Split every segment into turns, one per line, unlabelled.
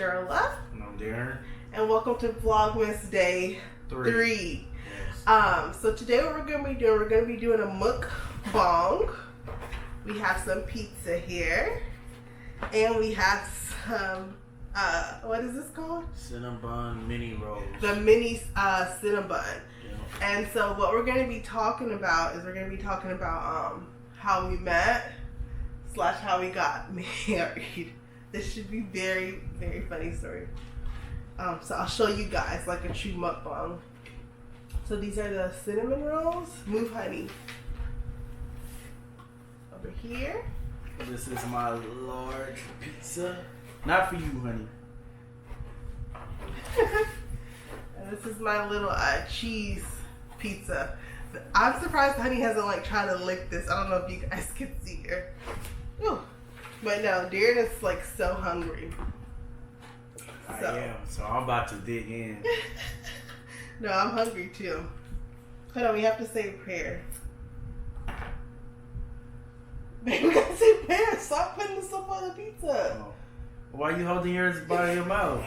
Sherla.
And I'm Darren.
And welcome to Vlogmas Day 3.
Yes.
So today what we're going to be doing, a mukbang. We have some pizza here. And we have some, what is this called?
Cinnabon mini rolls.
The mini Cinnabon.
Yeah.
And so what we're going to be talking about is how we met / how we got married. This should be very, very funny story. So I'll show you guys like a true mukbang. So these are the cinnamon rolls. Move, honey. Over here.
This is my large pizza. Not for you, honey.
And this is my little cheese pizza. I'm surprised honey hasn't like tried to lick this. I don't know if you guys can see her. Ooh. But no, Darren is like so hungry.
I am, so I'm about to dig in.
No, I'm hungry too. Hold on, we have to say a prayer. Babe, we gotta say a prayer. Stop putting this up on the pizza.
Oh. Why are you holding yours by your mouth?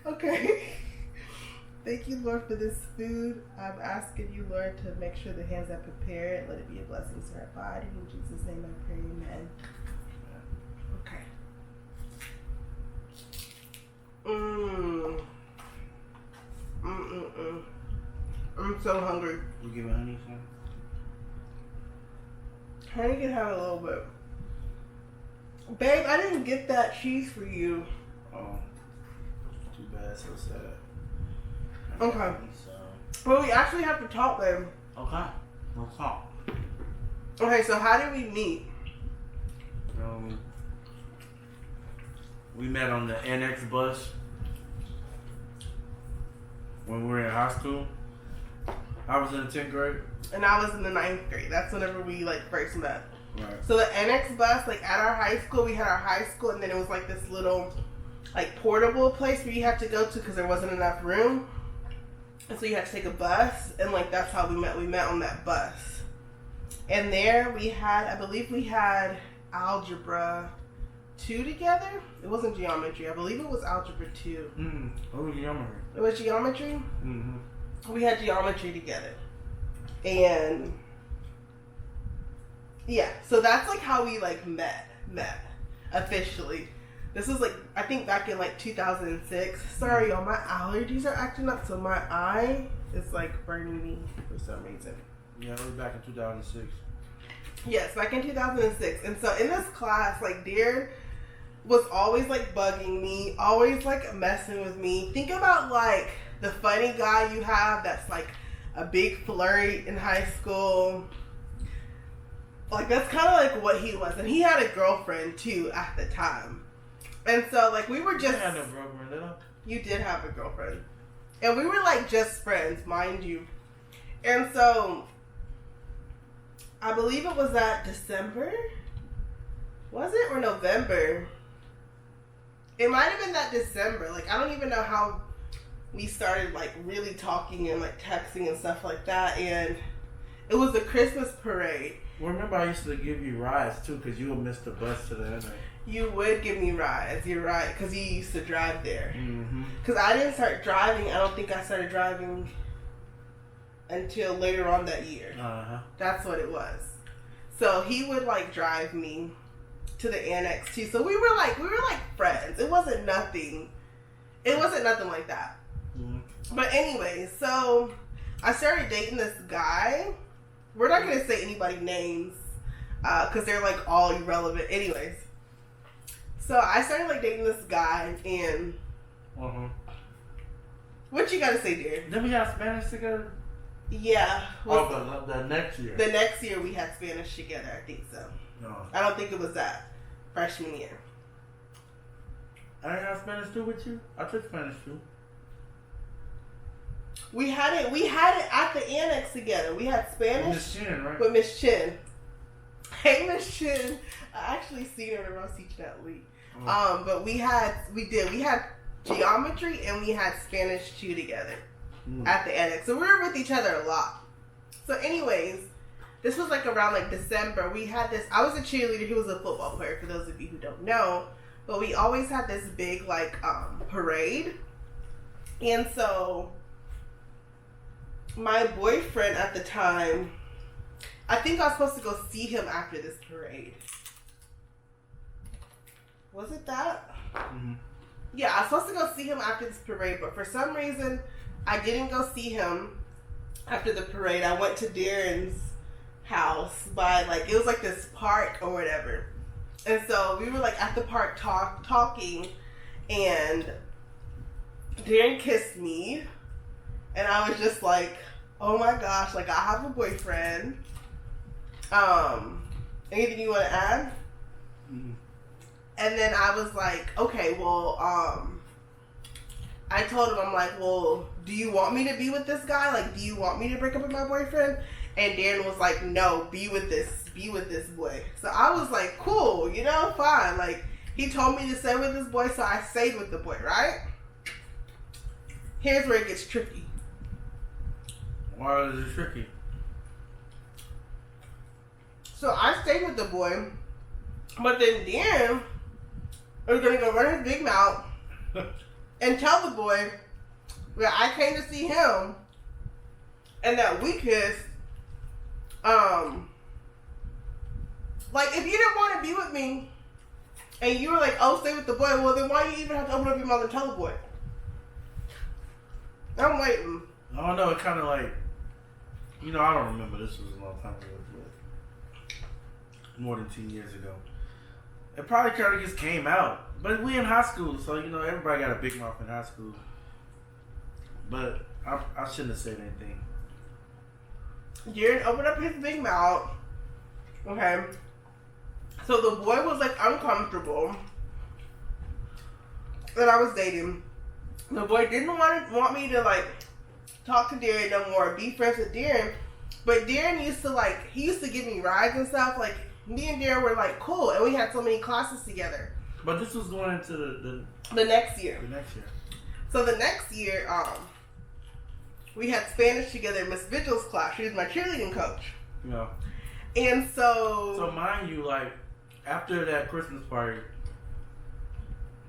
Okay. Thank you, Lord, for this food. I'm asking you, Lord, to make sure the hands that prepare it, let it be a blessing to our body. In Jesus' name I pray, amen. Okay. I'm so hungry.
You give me honey some?
Honey can have a little bit. Babe, I didn't get that cheese for you.
Oh. Too bad, so sad.
Okay. Well, we actually have to talk, babe.
Okay. We'll talk.
Okay, so how did we meet?
We met on the NX bus when we were in high school. I was in the 10th grade.
And I was in the 9th grade. That's whenever we like first met.
Right.
So the NX bus, like at our high school, we had our high school, and then it was like this little, like portable place where you had to go to because there wasn't enough room. And so you had to take a bus, and like that's how we met. We met on that bus. And there we had, I believe we had Algebra 2 together. It wasn't geometry. I believe it was Algebra 2.
What was geometry?
It was geometry?
Mm-hmm.
We had geometry together. And yeah, so that's like how we like met officially. This was like, I think back in like 2006. Sorry y'all, my allergies are acting up, so my eye is like burning me for some reason.
Yeah, it was back in 2006.
Yes, back in 2006. And so in this class, like Darren was always like bugging me, always like messing with me. Think about like the funny guy you have that's like a big flirt in high school. Like that's kind of like what he was. And he had a girlfriend too at the time. And so like we were just...
I had no girlfriend, did I?
You did have a girlfriend. And we were like just friends, mind you. And so I believe it was that December. Was it? Or November? It might have been that December. Like I don't even know how we started like really talking and like texting and stuff like that. And it was the Christmas parade.
Well, remember I used to give you rides too because you would miss the bus to the end.
You would give me rides. You're right. Because you used to drive there.
Mm-hmm.
Because I didn't start driving. I don't think I started driving until later on that year.
Uh-huh.
That's what it was. So he would like drive me to the annex too. So we were like friends. It wasn't nothing. It wasn't nothing like that.
Mm-hmm.
But anyway, so I started dating this guy. We're not gonna say anybody's names because they're like all irrelevant. Anyways, so I started like dating this guy, and what you gotta say, dear?
Then we got Spanish together.
Yeah.
But the next year.
The next year we had Spanish together. I think so.
No.
I don't think it was that freshman year.
I didn't have Spanish too with you. I took Spanish too.
We had it at the annex together. We had Spanish
with Miss Chin, right?
With Miss Chin. Hey, Miss Chin. I actually seen her when I was teaching at Lee. But we had geometry and we had Spanish 2 together at the annex. So we were with each other a lot. So anyways, this was like around like December. We had this, I was a cheerleader, he was a football player, for those of you who don't know. But we always had this big like parade. And so my boyfriend at the time, I think I was supposed to go see him after this parade. Was it that?
Mm-hmm.
Yeah, I was supposed to go see him after this parade, but for some reason, I didn't go see him after the parade. I went to Darren's house by, like, it was like this park or whatever. And so we were like at the park talking, and Darren kissed me, and I was just like, oh my gosh, like I have a boyfriend. Anything you want to add? Mm-hmm. And then I was like, okay, well, I told him, I'm like, well, do you want me to be with this guy? Like, do you want me to break up with my boyfriend? And Darren was like, no, be with this boy. So I was like, cool, you know, fine. Like, he told me to stay with this boy, so I stayed with the boy, right? Here's where it gets tricky.
Why is it tricky?
So I stayed with the boy, but then Darren was going to go run his big mouth and tell the boy that I came to see him and that we kissed. Like, if you didn't want to be with me and you were like, oh, stay with the boy, well, then why do you even have to open up your mouth and tell the boy? I'm waiting.
I don't know, it kind of like, you know, I don't remember, this was a long time ago, but more than 2 years ago. It probably kind of just came out. But we in high school, so, you know, everybody got a big mouth in high school. But I shouldn't have said anything.
Darren opened up his big mouth. Okay. So the boy was like uncomfortable that I was dating. The boy didn't want me to like talk to Darren no more, be friends with Darren. But Darren used to give me rides and stuff. Like, me and Darren were like cool, and we had so many classes together.
But this was going into
the next year.
The next year.
So the next year, we had Spanish together in Miss Vigil's class. She was my cheerleading coach.
Yeah.
And so...
So mind you, like, after that Christmas party,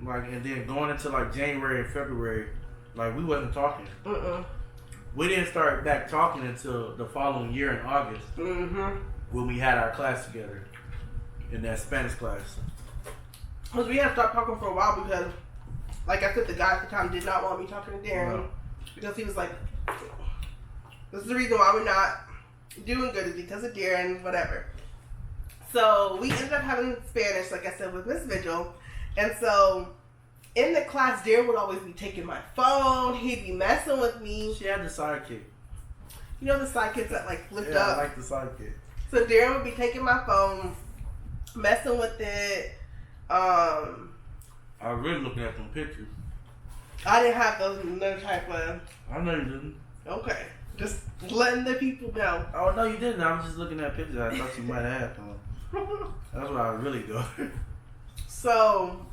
like, and then going into, like, January and February, like, we wasn't talking. We didn't start back talking until the following year in August. When we had our class together. In that Spanish class.
Because we had to stop talking for a while because, like I said, the guy at the time did not want me talking to Darren.
No.
Because he was like, this is the reason why we're not doing good, is because of Darren, whatever. So we ended up having Spanish, like I said, with Miss Vigil. And so in the class, Darren would always be taking my phone. He'd be messing with me.
She had the sidekick.
You know the sidekicks that like flipped up?
Yeah, I like the sidekick.
So Darren would be taking my phone, messing with it.
I was really looking at them pictures.
I didn't have those no type of...
I know you didn't.
Okay. Just letting the people know.
Oh, no, you didn't. I was just looking at pictures I thought you might have them. That's what I was really doing.
So,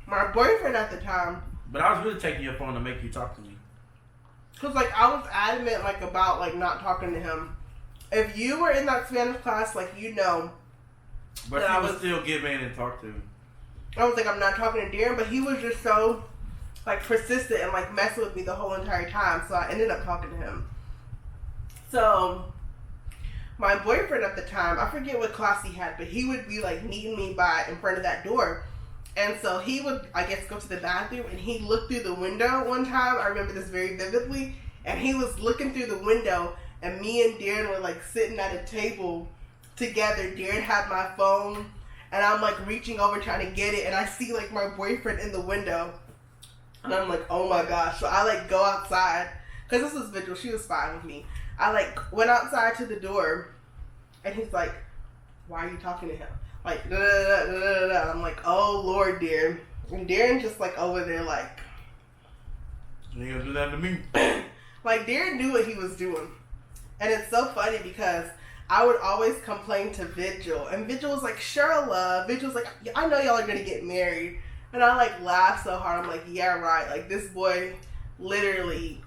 my boyfriend at the time...
But I was really taking your phone to make you talk to me.
Because, like, I was adamant, like, about, like, not talking to him. If you were in that Spanish class, like, you know...
But he would still give in and talk to him.
I was like, I'm not talking to Darren, but he was just so, like, persistent and, like, messing with me the whole entire time. So I ended up talking to him. So, my boyfriend at the time, I forget what class he had, but he would be, like, meeting me in front of that door. And so he would, I guess, go to the bathroom, and he looked through the window one time. I remember this very vividly. And he was looking through the window, and me and Darren were, like, sitting at a table together. Darren had my phone, and I'm, like, reaching over trying to get it, and I see, like, my boyfriend in the window. And I'm like, oh my gosh. So I, like, go outside, because this was Vigil. She was fine with me. I, like, went outside to the door, and he's like, why are you talking to him? Like, da da da da da da. I'm like, oh Lord, Darren. And Darren just, like, over there, like,
You ain't gonna do that to me.
like, Darren knew what he was doing. And it's so funny because I would always complain to Vigil. And Vigil was like, Sherla. Vigil's like, I know y'all are going to get married. And I, like, laughed so hard. I'm like, yeah, right. Like, this boy literally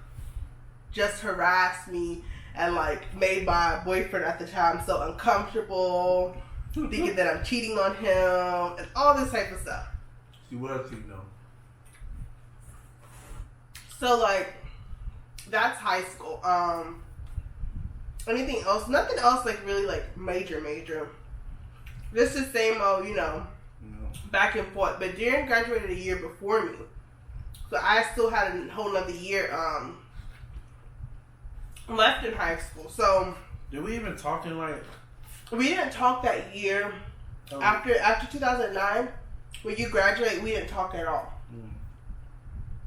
just harassed me and like made my boyfriend at the time so uncomfortable, thinking that I'm cheating on him and all this type of stuff.
She was cheating though.
So like that's high school. Anything else? Nothing else like really like major. Just the same old, back and forth. But Darren graduated a year before me, so I still had a whole nother year left in high school. So
did we even talk in like?
We didn't talk that year. Oh. After 2009, when you graduate, we didn't talk at all.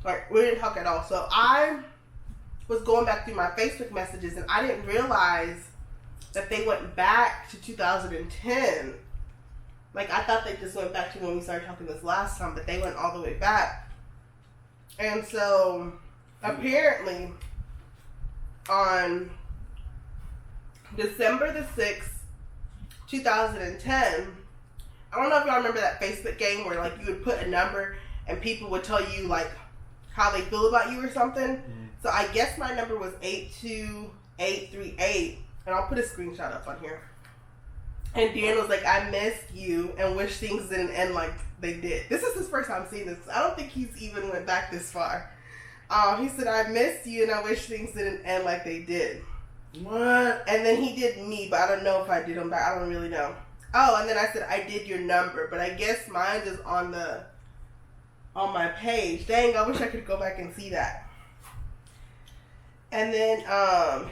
Like we didn't talk at all. So I was going back through my Facebook messages, and I didn't realize that they went back to 2010. Like, I thought they just went back to when we started talking this last time, but they went all the way back. And so, apparently, on December the 6th, 2010, I don't know if y'all remember that Facebook game where, like, you would put a number and people would tell you, like, how they feel about you or something. Mm-hmm. So, I guess my number was 82838, and I'll put a screenshot up on here. And Darren was like, I missed you and wish things didn't end like they did. This is his first time seeing this. I don't think he's even went back this far. He said, I missed you and I wish things didn't end like they did.
What?
And then he did me, but I don't know if I did him back. I don't really know. Oh, and then I said, I did your number, but I guess mine is on my page. Dang, I wish I could go back and see that. And then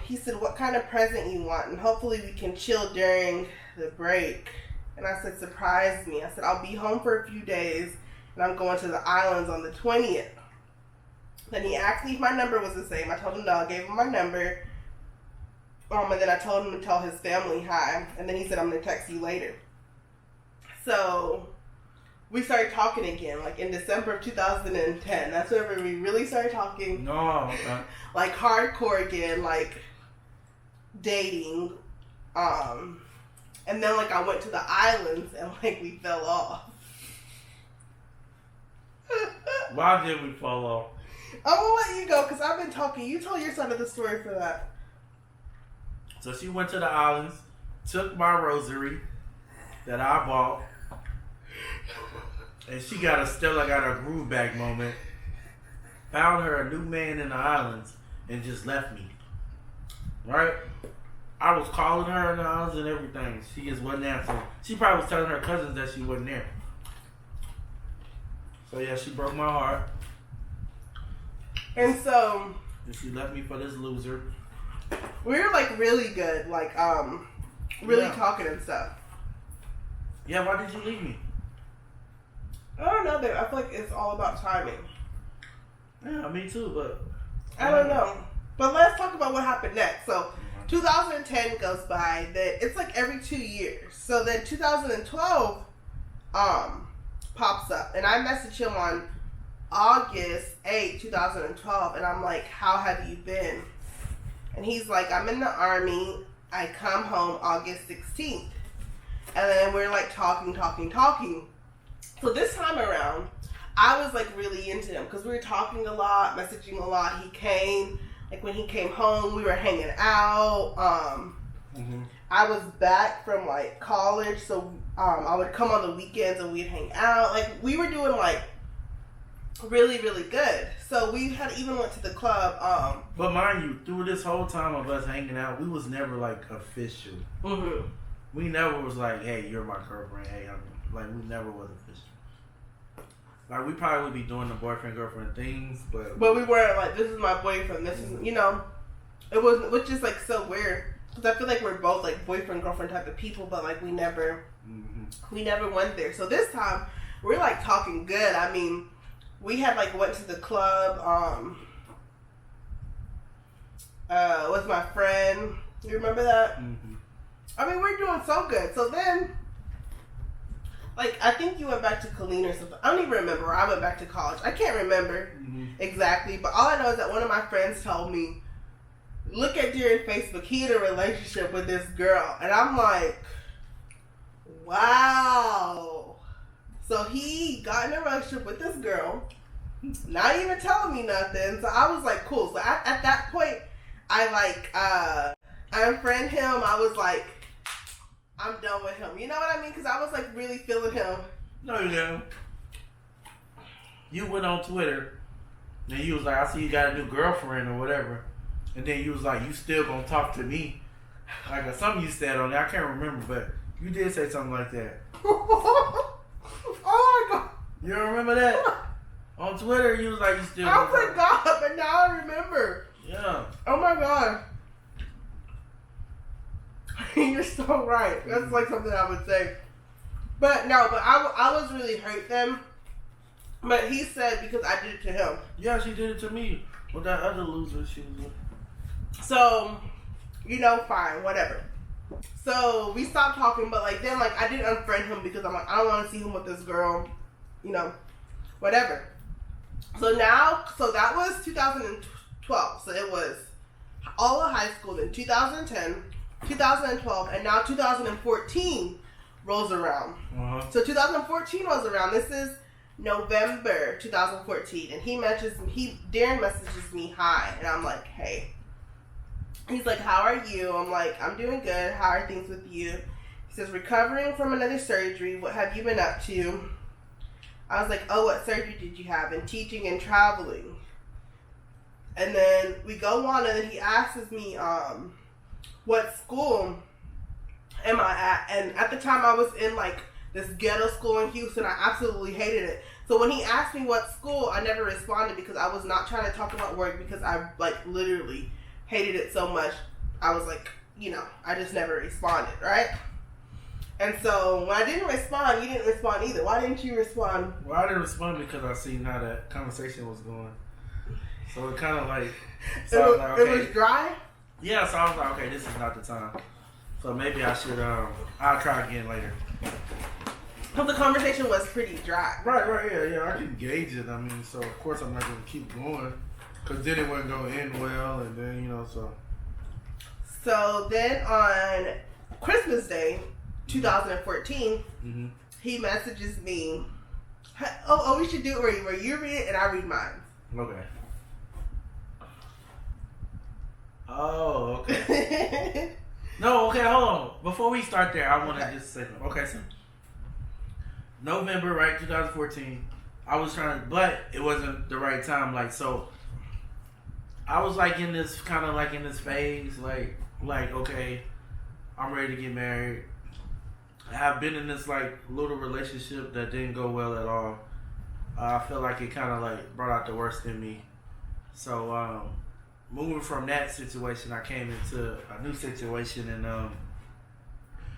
he said, what kind of present you want? And hopefully we can chill during the break. And I said, surprise me. I said, I'll be home for a few days and I'm going to the islands on the 20th. Then he asked me if my number was the same. I told him no. I gave him my number. And then I told him to tell his family hi. And then he said, I'm going to text you later. So we started talking again, like in December of 2010. That's whenever we really started talking.
No, okay.
Like hardcore again, like dating. And then like I went to the islands and like we fell off.
Why did we fall off?
I'm gonna let you go because I've been talking. You tell your side of the story for that.
So she went to the islands, took my rosary that I bought, and she got a groove back moment. Found her a new man in the islands and just left me. Right? I was calling her in the islands and everything. She just wasn't answering. She probably was telling her cousins that she wasn't there. So yeah, she broke my heart.
And so
and she left me for this loser.
We were like really good, like really talking and stuff.
Yeah, why did you leave me?
I don't know, babe. I feel like it's all about timing.
Yeah, me too, but
I don't know. But let's talk about what happened next. So 2010 goes by. That it's like every 2 years. So then 2012 pops up, and I message him on August 8, 2012, and I'm like, how have you been? And he's like, I'm in the Army. I come home August 16th. And then we're like talking. So this time around, I was like really into him because we were talking a lot, messaging a lot. He came, like when he came home, we were hanging out. I was back from like college, so I would come on the weekends and we'd hang out. Like we were doing like really, really good. So we had even went to the club.
But mind you, through this whole time of us hanging out, we was never like official.
Mm-hmm.
We never was like, hey, you're my girlfriend. Hey, like we never was official. Like we probably would be doing the boyfriend girlfriend things, but
we weren't like, this is my boyfriend. This is, it was, which is like so weird because I feel like we're both like boyfriend girlfriend type of people, but like we never went there. So this time we're like talking good. I mean, we had like went to the club with my friend. You remember that? Mm-hmm. I mean, we're doing so good. So then, like, I think you went back to Colleen or something. I don't even remember. I went back to college. I can't remember exactly. But all I know is that one of my friends told me, look at Darren Facebook. He in a relationship with this girl. And I'm like, wow. So he got in a relationship with this girl, not even telling me nothing. So I was like, cool. So at that point, I like I unfriended him. I was like, I'm done with him. You know what I mean? Because I was like really feeling him.
No, you didn't. You went on Twitter and you was like, I see you got a new girlfriend or whatever. And then you was like, you still gonna talk to me. Like something you said on there. I can't remember, but you did say something like that.
Oh my God.
You don't remember that? On Twitter, you was like, you still
I forgot, but now I remember.
Yeah.
Oh my God. You're so right. That's like something I would say. But no, but I was really hurt then. But he said because I did it to him.
Yeah, she did it to me with that other loser she was with.
So, you know, fine, whatever. So we stopped talking, but like then like I didn't unfriend him because I'm like, I don't want to see him with this girl, you know, whatever. So now, so that was 2012. So it was all of high school then 2010, 2012, and now 2014 rolls around.
Uh-huh.
So 2014 rolls around. This is November 2014, and Darren messages me hi, and I'm like, hey. He's like, how are you? I'm like, I'm doing good. How are things with you? He says, recovering from another surgery. What have you been up to? I was like, oh, what surgery did you have? And teaching and traveling. And then we go on, and then he asks me, what school am I at? And at the time, I was in like this ghetto school in Houston. I absolutely hated it. So when he asked me what school, I never responded because I was not trying to talk about work because I like literally hated it so much. I was like, you know, I just never responded, right? And so when I didn't respond, you didn't respond either. Why didn't you respond?
Well, I didn't respond because I seen how that conversation was going. So it kind of like, so I was like, okay.
It was dry?
Yeah, so I was like, okay, this is not the time. So maybe I should, I'll try again later.
But the conversation was pretty dry.
Right, yeah, I can gauge it. I mean, so of course I'm not going to keep going. Because then it wasn't going to end well, and then, you know, so.
So then on Christmas Day, 2014, he messages me, oh, we should do it where you read it and I read mine.
Okay. Oh, okay. No, okay, hold on. Before we start there, I want to just say something. Okay, so November, right, 2014, I was trying to, but it wasn't the right time, like, so I was like in this kind of like in this phase, like okay, I'm ready to get married. I've been in this like little relationship that didn't go well at all. I feel like it kind of like brought out the worst in me. So moving from that situation, I came into a new situation, and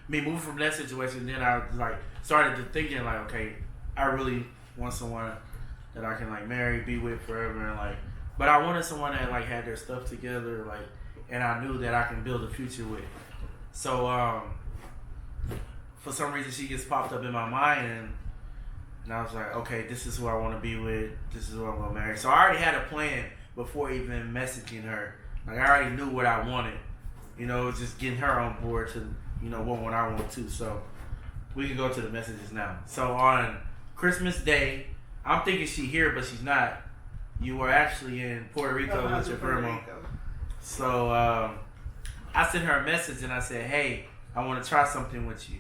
moving from that situation, then I like started to thinking like, okay, I really want someone that I can like marry, be with forever, and like. But I wanted someone that like had their stuff together, like, and I knew that I can build a future with. So for some reason, she just popped up in my mind, and I was like, okay, this is who I want to be with. This is who I'm gonna marry. So I already had a plan before even messaging her. Like I already knew what I wanted. You know, just getting her on board to, you know, what I want too. So we can go to the messages now. So on Christmas Day, I'm thinking she's here, but she's not. You were actually in Puerto Rico with your grandma. So I sent her a message and I said, hey, I want to try something with you.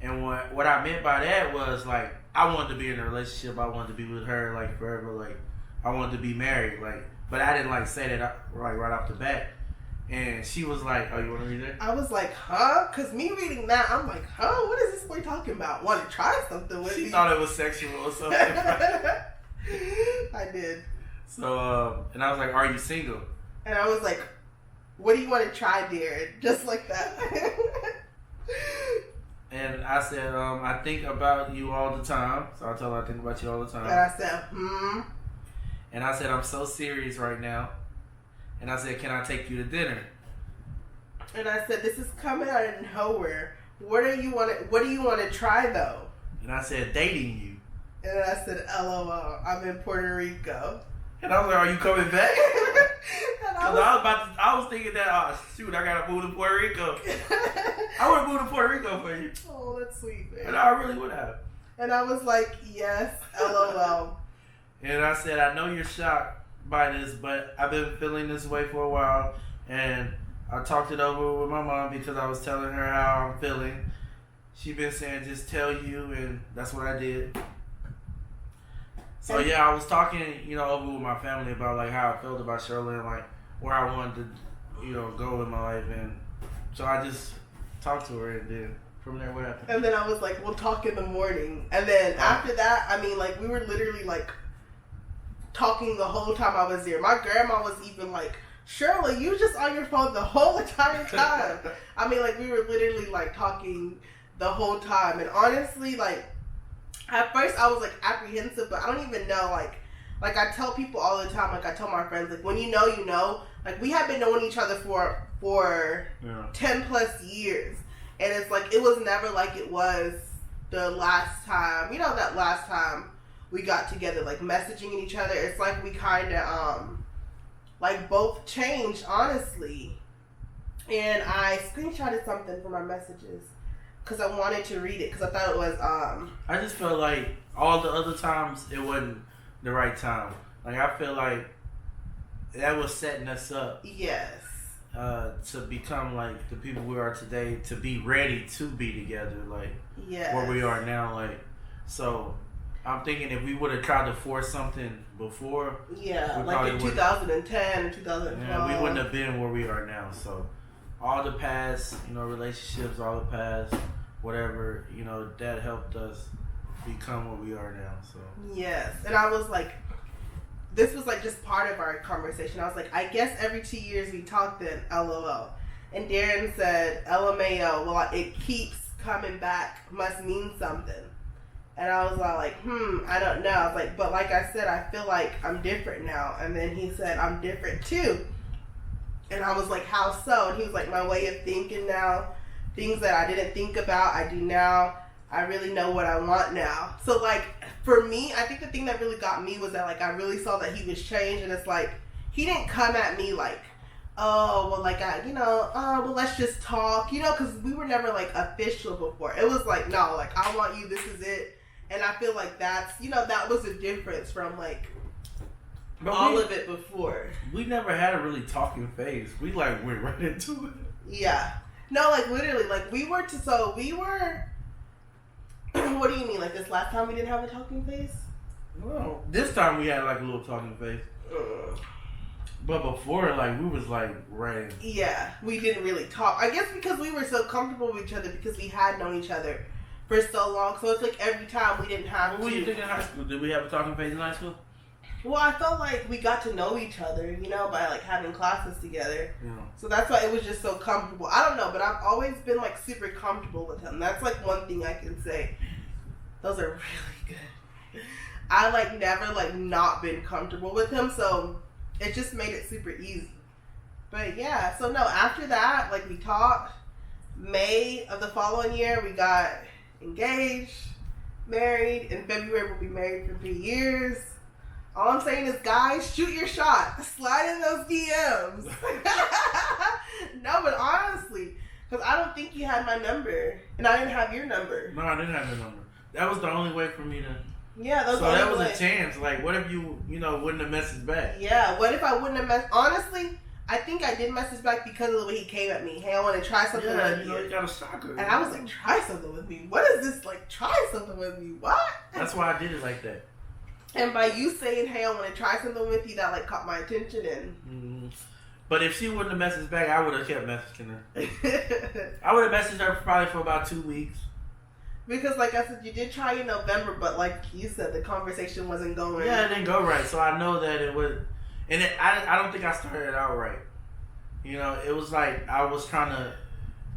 And what I meant by that was like, I wanted to be in a relationship. I wanted to be with her like forever. Like I wanted to be married. Like, but I didn't like say that like right off the bat. And she was like, oh, you want to read that?
I was like, huh? Because me reading that, I'm like, huh? What is this boy talking about? Want to try something with me?
She thought it was sexual or something.
I did.
So, and I was like, are you single?
And I was like, what do you want to try, Darren? Just like that.
And I said, I think about you all the time. So I told her I think about you all the time.
And I said,
And I said, I'm so serious right now. And I said, can I take you to dinner?
And I said, this is coming out of nowhere. What do you want to try, though?
And I said, dating you.
And I said, LOL, I'm in Puerto Rico.
And I was like, are you coming back? I was thinking that, oh, shoot, I got to move to Puerto Rico. I would have moved to Puerto Rico for you.
Oh, that's sweet, man.
And I really would have.
And I was like, yes, LOL.
And I said, I know you're shocked by this, but I've been feeling this way for a while. And I talked it over with my mom because I was telling her how I'm feeling. She been saying just tell you, and that's what I did. So yeah, I was talking, over with my family about like how I felt about Sherla and like where I wanted to, go in my life, and so I just talked to her, and then from there, what happened?
And then I was like, we'll talk in the morning. And then after that, I mean, like, we were literally, like, talking the whole time I was there. My grandma was even like, Sherla, you just on your phone the whole entire time. I mean, like, we were literally, like, talking the whole time. And honestly, like, at first I was, like, apprehensive, but I don't even know, like I tell people all the time, like, I tell my friends, like, when you know, you know. Like, we have been knowing each other for 10 plus years. And it's like, it was never like it was the last time, that last time we got together, like messaging each other. It's like we kind of, like both changed, honestly. And I screenshotted something from our messages because I wanted to read it because I thought it was,
I just felt like all the other times it wasn't the right time. Like, I feel like that was setting us up.
Yes.
To become like the people we are today, to be ready to be together, like where we are now, like. So I'm thinking if we would have tried to force something before,
like in 2010 and 2012,
we wouldn't have been where we are now. So all the past, relationships, all the past, whatever, that helped us become what we are now. So
yes, and I was like, this was like just part of our conversation. I was like, I guess every 2 years we talk then, LOL. And Darren said, LMAO, well, it keeps coming back, must mean something. And I was like, I don't know. I was like, but like I said, I feel like I'm different now. And then he said, I'm different too. And I was like, how so? And he was like, my way of thinking now, things that I didn't think about, I do now. I really know what I want now. So, like, for me, I think the thing that really got me was that, like, I really saw that he was changed. And it's like, he didn't come at me like, oh, well, like, well, let's just talk. Because we were never, like, official before. It was like, no, like, I want you, this is it. And I feel like that's, that was a difference from, like, all of it before.
We never had a really talking phase. We, like, went right into it.
Yeah. No, like, literally, like, we were, what do you mean? Like, this last time we didn't have a talking phase?
Well, this time we had, like, a little talking phase. But before, like, we was, like, right.
Yeah, we didn't really talk. I guess because we were so comfortable with each other because we had known each other for so long. So it's like every time we didn't have
What do you think in high school? Did we have a talking phase in high school?
Well, I felt like we got to know each other, by, like, having classes together.
Yeah.
So that's why it was just so comfortable. I don't know, but I've always been, like, super comfortable with him. That's, like, one thing I can say. Those are really good. I, like, never, like, not been comfortable with him, so it just made it super easy. But, yeah, so, no, after that, like, we talked. May of the following year, we got engaged, married. In February, we'll be married for 3 years. All I'm saying is, guys, shoot your shot. Slide in those DMs. No, but honestly, because I don't think you had my number, and I didn't have your number.
No, I didn't have your number. That was the only way for me to.
Yeah,
so that was a chance. Like, what if you, wouldn't have messaged back?
Yeah, what if I wouldn't have messaged? Honestly, I think I did message back because of the way he came at me. Hey, I want to try something with you.
You got a stalker.
And I was like, try something with me. What is this? Like, try something with me? What?
That's why I did it like that.
And by you saying, hey, I want to try something with you, that, like, caught my attention. And
But if she wouldn't have messaged back, I would have kept messaging her. I would have messaged her probably for about 2 weeks.
Because, like I said, you did try in November, but like you said, the conversation wasn't going.
Yeah, it didn't go right. So I know that it would. And I don't think I started out right. It was like I was trying to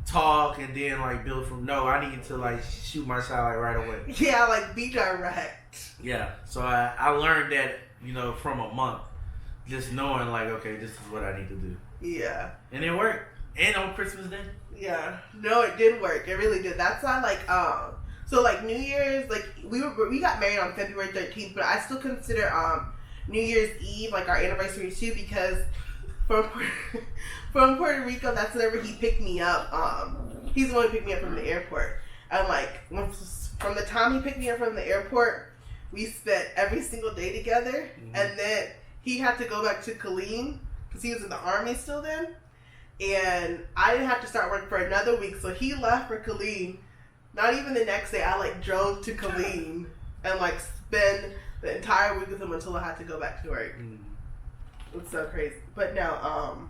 talk and then, like, build from, no, I need to, like, shoot my shot, like, right away.
Yeah, like, be direct.
Yeah. So I learned that, from a month. Just knowing, like, okay, this is what I need to do.
Yeah.
And it worked. And on Christmas Day.
Yeah. No, it did work. It really did. That's why, like, so, like, New Year's, like, we got married on February 13th, but I still consider, New Year's Eve, like, our anniversary, too, because from Puerto Rico, that's whenever he picked me up. He's the one who picked me up from the airport. And, like, from the time he picked me up from the airport, we spent every single day together. Mm-hmm. And then he had to go back to Killeen because he was in the Army still then. And I didn't have to start work for another week, so he left for Killeen. Not even the next day, I like drove to Killeen and like spend the entire week with him until I had to go back to work. It's so crazy. But no,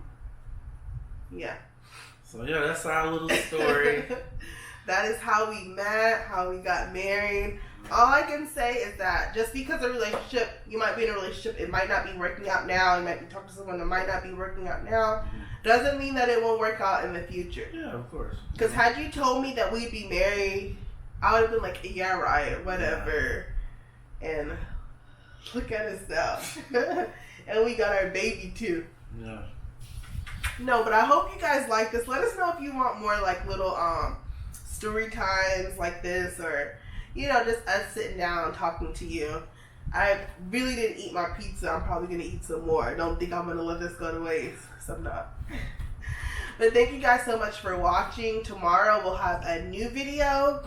yeah.
So yeah, that's our little story.
That is how we met, how we got married. All I can say is that just because a relationship, you might be in a relationship, it might not be working out now, you might be talking to someone that might not be working out now, doesn't mean that it won't work out in the future.
Yeah, of course.
Because had you told me that we'd be married, I would have been like, yeah, right, whatever. Yeah. And look at us now. And we got our baby too.
Yeah.
No, but I hope you guys like this. Let us know if you want more like little story times like this, or you know, just us sitting down talking to you. I really didn't eat my pizza. I'm probably gonna eat some more. I don't think I'm gonna let this go to waste, so I'm not. But thank you guys so much for watching. Tomorrow we'll have a new video.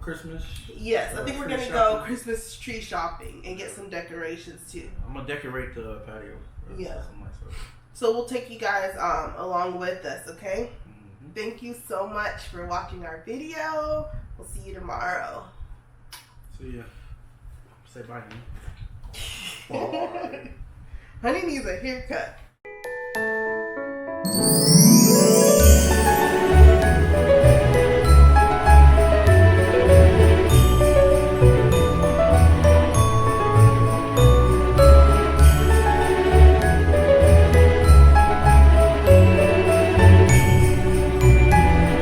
Christmas.
Yes, I think we're gonna go Christmas tree shopping and get some decorations too.
I'm gonna decorate the patio.
Yeah. So we'll take you guys along with us, okay? Mm-hmm. Thank you so much for watching our video. We'll see you tomorrow.
See ya. Say bye, honey.
Honey needs a haircut.